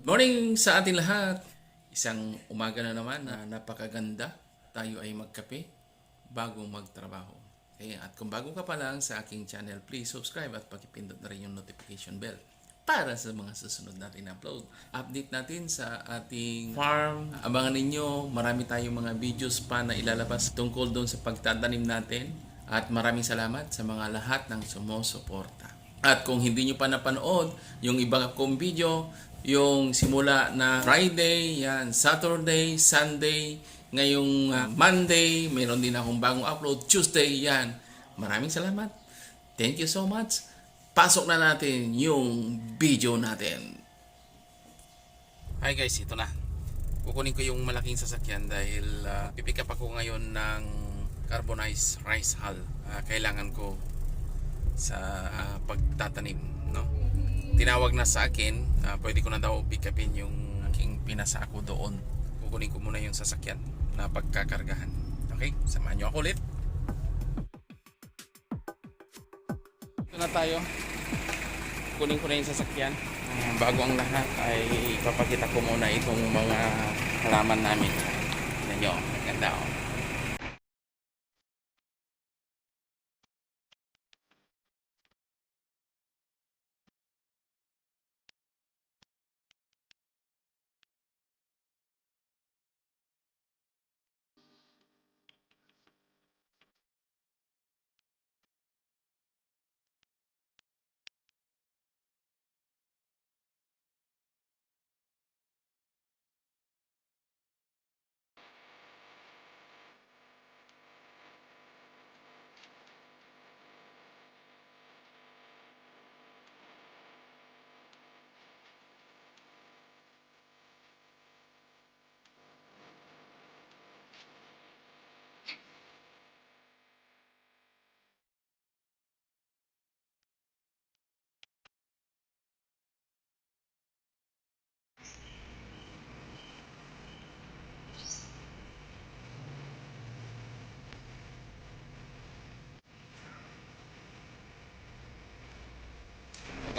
Morning sa ating lahat. Isang umaga na naman na napakaganda. Tayo ay magkape bago magtrabaho. Okay? At kung bago ka pa lang sa aking channel, please subscribe at pakipindot na rin yung notification bell para sa mga susunod natin upload. Update natin sa ating farm. Abangan ninyo, marami tayong mga videos pa na ilalabas tungkol doon sa pagtatanim natin. At maraming salamat sa mga lahat ng sumusuporta. At kung hindi nyo pa napanood yung iba kong video, yung simula na Friday, yan, Saturday, Sunday, ngayong Monday, mayroon din akong bagong upload, Tuesday, yan. Maraming salamat. Thank you so much. Pasok na natin yung video natin. Hi guys, ito na. Kukunin ko yung malaking sasakyan dahil pipick up ako ngayon ng carbonized rice hull. Kailangan ko sa pagtatanim, no? Tinawag na sa akin, pwede ko na daw pick upin yung aking pinasako doon. Kukunin ko muna yung sasakyan na pagkakargahan. Okay, samahan nyo ako ulit. Ito na tayo. Kunin ko na yung sasakyan. Bago ang lahat ay ipapakita ko muna itong mga halaman namin. Tignan nyo, ganda oh.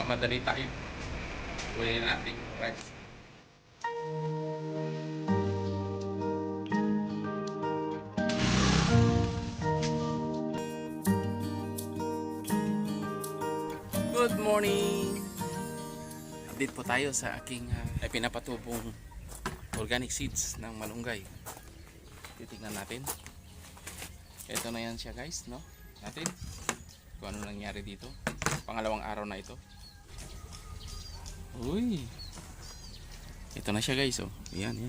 Madali tayo. Kunin natin yung rice. Good morning! Update po tayo sa aking pinapatubong organic seeds ng malunggay. Titignan natin. Ito na yan siya guys, no? Natin kung ano nangyari dito. Pangalawang araw na ito. Uy, ito na siya guys, oh. Yan.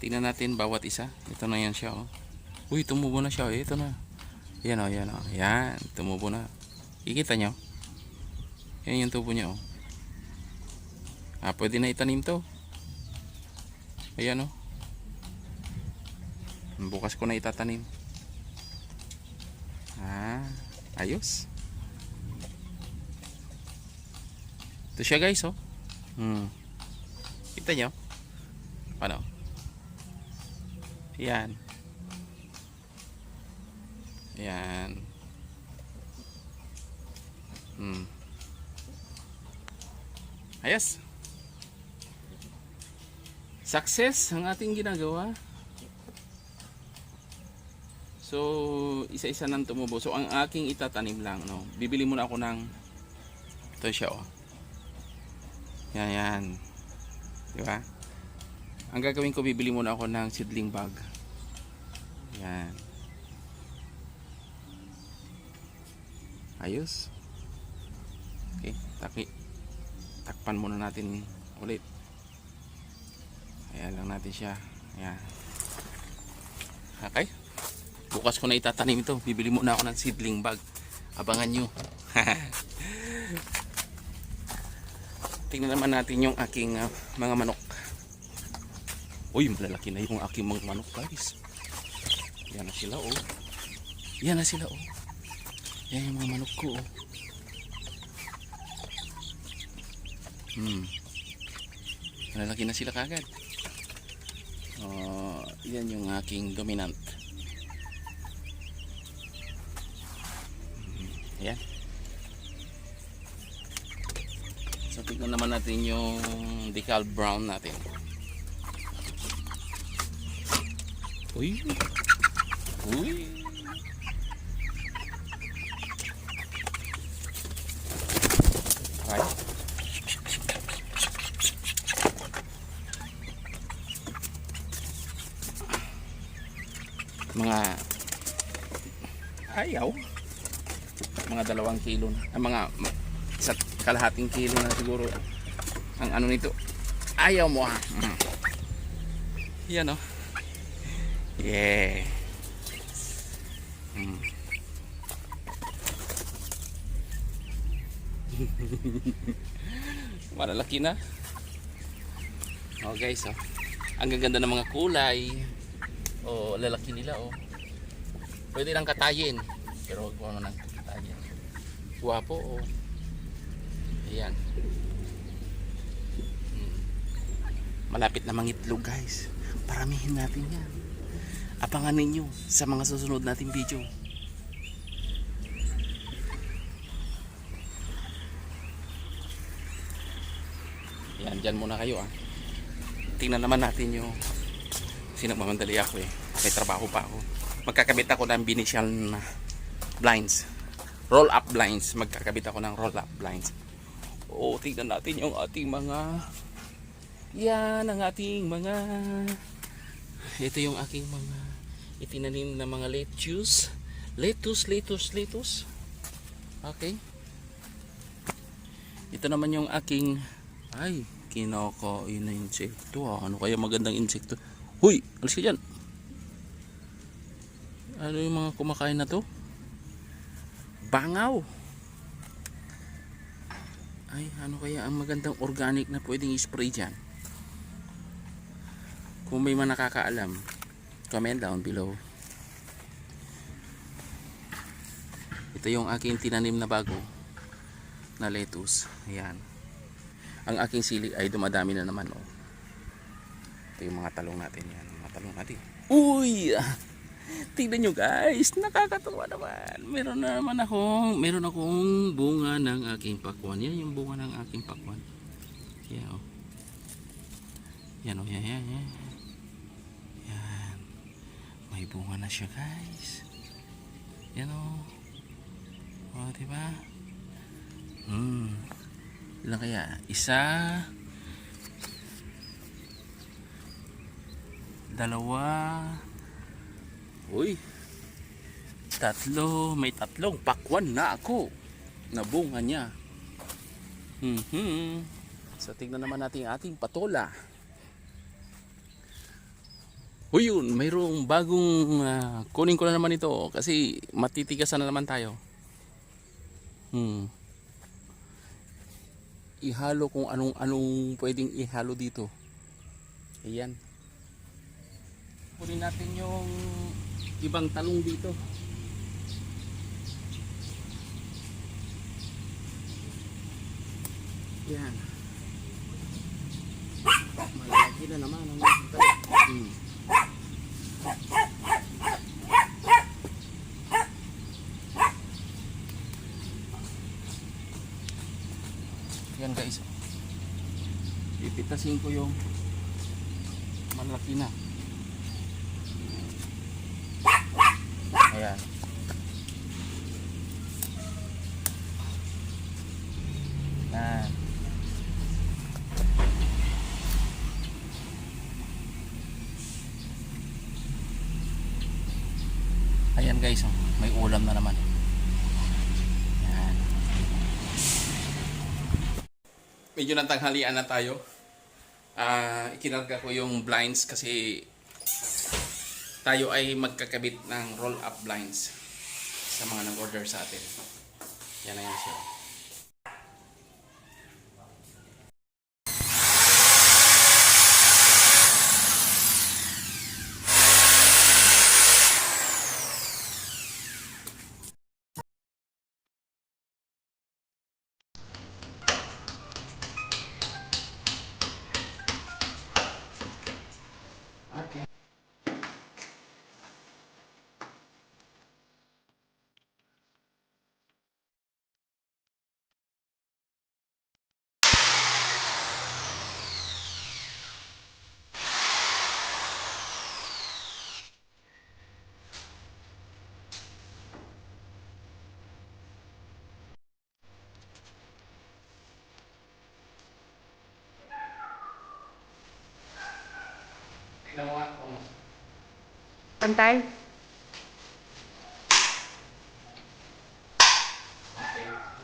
Tingnan natin bawat isa. Ito na yan siya, oh. Uy, tumubo na siya, oh. Ito na. Yan, oh. Yan, tumubo na. Kikita nyo? Yan yung tubo niya, oh. Pwede na itanim to. Ayan, oh. Bukas ko na itatanim. Ayos. Ito siya guys, oh. Kita nyo? Paano? Yan. Ayos. Success ang ating ginagawa. So, isa-isa nang tumubo. So, ang aking itatanim lang, no? Bibili muna ako ng ito siya, oh. Yan. Diba? Ang gagawin ko, bibili muna ako ng seedling bag. Yan. Ayos. Okay, takpan muna natin ulit. Ayan lang natin siya. Ayan. Okay. Bukas ko na itatanim ito. Bibili muna ako ng seedling bag. Abangan nyo. Tingnan naman natin yung aking mga manok. Uy, malalaki na yung aking mga manok guys. Yan na sila, oh. Yan yung mga manok ko, oh. Malalaki na sila kagad. Yan yung aking dominant. Ayan. So tignan naman natin yung decal brown natin. Uy. Uy. Right. Mga ayaw. Mga 2 kilo na. Mga 1.5 kilo na siguro ang ano nito. Ayaw mo ha. Yan o. Yeah. Malalaki na. Oh guys, oh. Ang gaganda ng mga kulay. Oh, lalaki nila oh. Pwede lang katayin. Pero huwag mo nang katayin. Guwapo oh. Ayan. Malapit na mangitlog guys. Paramihin natin yan. Abangan ninyo sa mga susunod nating video. Yan, dyan muna kayo ah. Tingnan naman natin yung kasi nagmamandali ako eh. May trabaho pa ako. Magkakabit ako ng binitial na blinds. Roll up blinds. Magkakabit ako ng roll up blinds. O, tingnan natin yung ating mga yan ang ating mga ito yung aking mga itinanim na mga lettuce. Lettuce. Okay. Ito naman yung aking ay, kinakain na insekto ah. Ano kaya magandang insekto? Huy, alis ka dyan. Ano yung mga kumakain na to? Bangaw. Ay, ano kaya ang magandang organic na pwedeng i-spray dyan? Kung may mga nakakaalam, comment down below. Ito yung aking tinanim na bago na lettuce. Ayan. Ang aking sili ay dumadami na naman oh. Ito yung mga talong natin yan. Mga talong natin. Uy! Tingnan nyo guys. Nakakatuwa naman. Meron akong bunga ng aking pakwan. Yan yung bunga ng aking pakwan. Yan oh. Yan oh. Yan. May bunga na siya guys. Yan oh. O diba? Ilan kaya? 1, 2, uy, 3, may 3 pakwan na ako na bunga niya. So tignan naman natin ang ating patola. Uy yun, mayroong bagong kunin ko na naman ito kasi matitigasan na naman tayo. Ihalo kung anong pwedeng ihalo dito. Ayan. Kunin natin yung ibang talong dito. Ayan. Malaki na naman ang talong. Yan guys, pipitasin ko yung malaki na. Ayan. Ayan guys, may ulam na naman. Ayan. Medyo natanghalian na tayo. Ikinarga ko yung blinds kasi tayo ay magkakabit ng roll up blinds sa mga nag-order sa atin. Yan na yan siya. Pantay.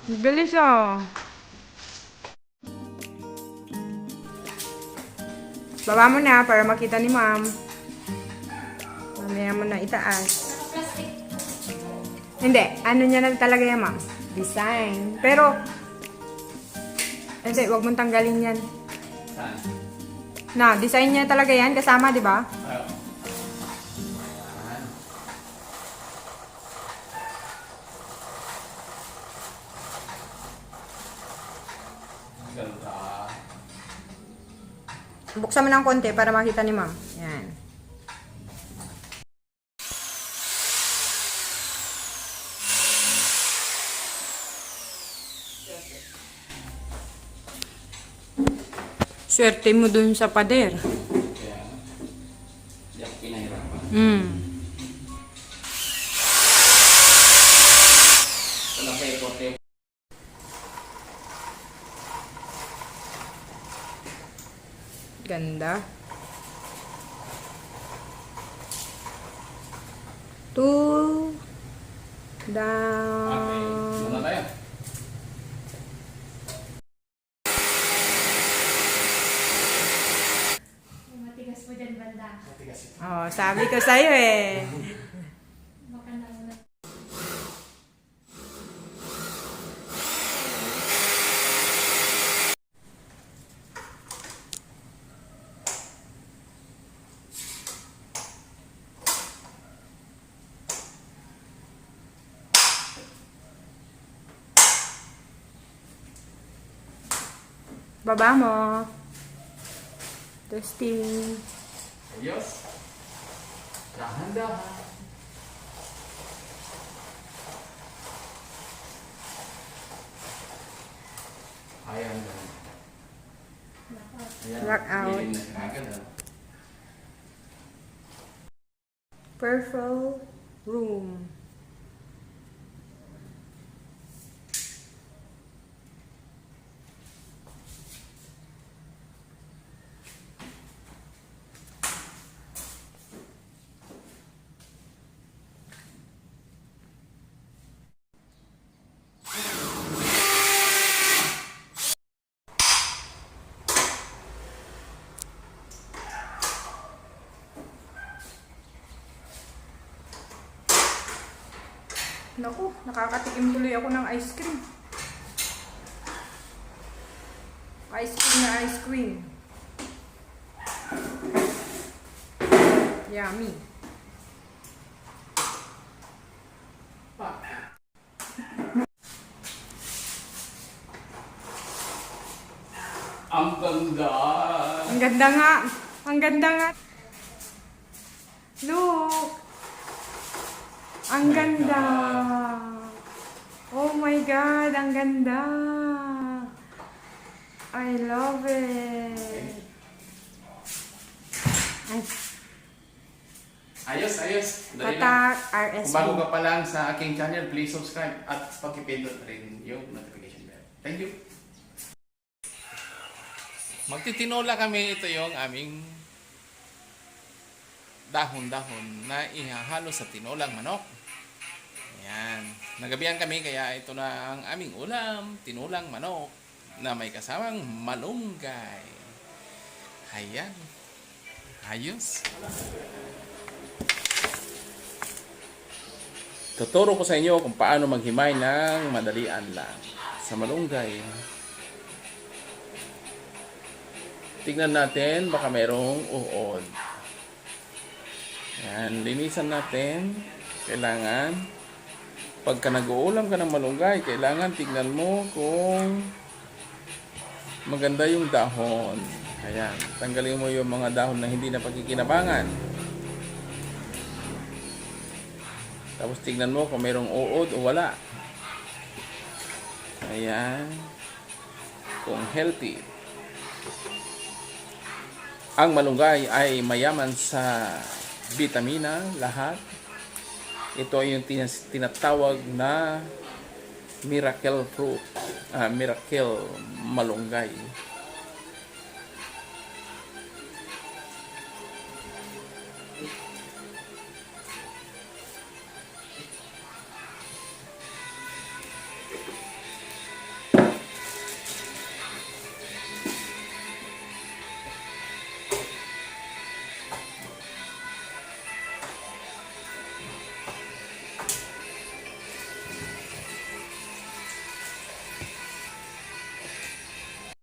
Bilis ah. Baba mo na para makita ni ma'am. Mamaya mo na itaas. Hindi. Ano niya na talaga yan, ma'am? Design. Pero, hindi. Huwag mong tanggalin yan. Na, design niya talaga yan. Kasama, di ba? Ganda. Buksan mo ng konti para makita ni ma'am. Yan. Swerte mo dun sa pader. Kaya, di ako pinahirapan. Talaga ikote. Ganda. Two. Down. Okay, muna tayo. Matigas po dyan banda. Oh, sabi ko sa'yo eh. Baka na. Baba mo. Testing. Ayos. Dahan-dahan. Ayan. Ayan. Lock out. Giling na siya agad, ah. Purple room. Naku, nakakatikim tuloy ako ng ice cream. Ice cream na ice cream. Yummy. Ang ganda. Ang ganda nga. Ang ganda nga. Look. Ang ganda. Oh my God, ang ganda. I love it. Ay, Ayos, ayos. Dali lang. Patak Kung bago RSP. ka pa lang sa aking channel, please subscribe at pakipindot rin yung notification bell. Thank you. Magtitinola kami. Ito yung aming dahon-dahon na ihahalo sa tinolang manok. Ayan. Nagabihan kami kaya ito na ang aming ulam, tinulang manok na may kasamang malunggay. Ayan. Ayos. Tuturo ko sa inyo kung paano maghimay ng madalian lang sa malunggay. Tignan natin, baka mayroong uod. Yan, linisan natin. Kailangan, pagka nag-uulam ka ng malunggay, kailangan tignan mo kung maganda yung dahon. Ayan, tanggalin mo yung mga dahon na hindi na pagkikinabangan. Tapos tignan mo kung mayroong uod o wala. Ayan. Kung healthy. Ang malunggay ay mayaman sa vitamina, lahat. Ito ay yung tinatawag na miracle fruit. Miracle malunggay.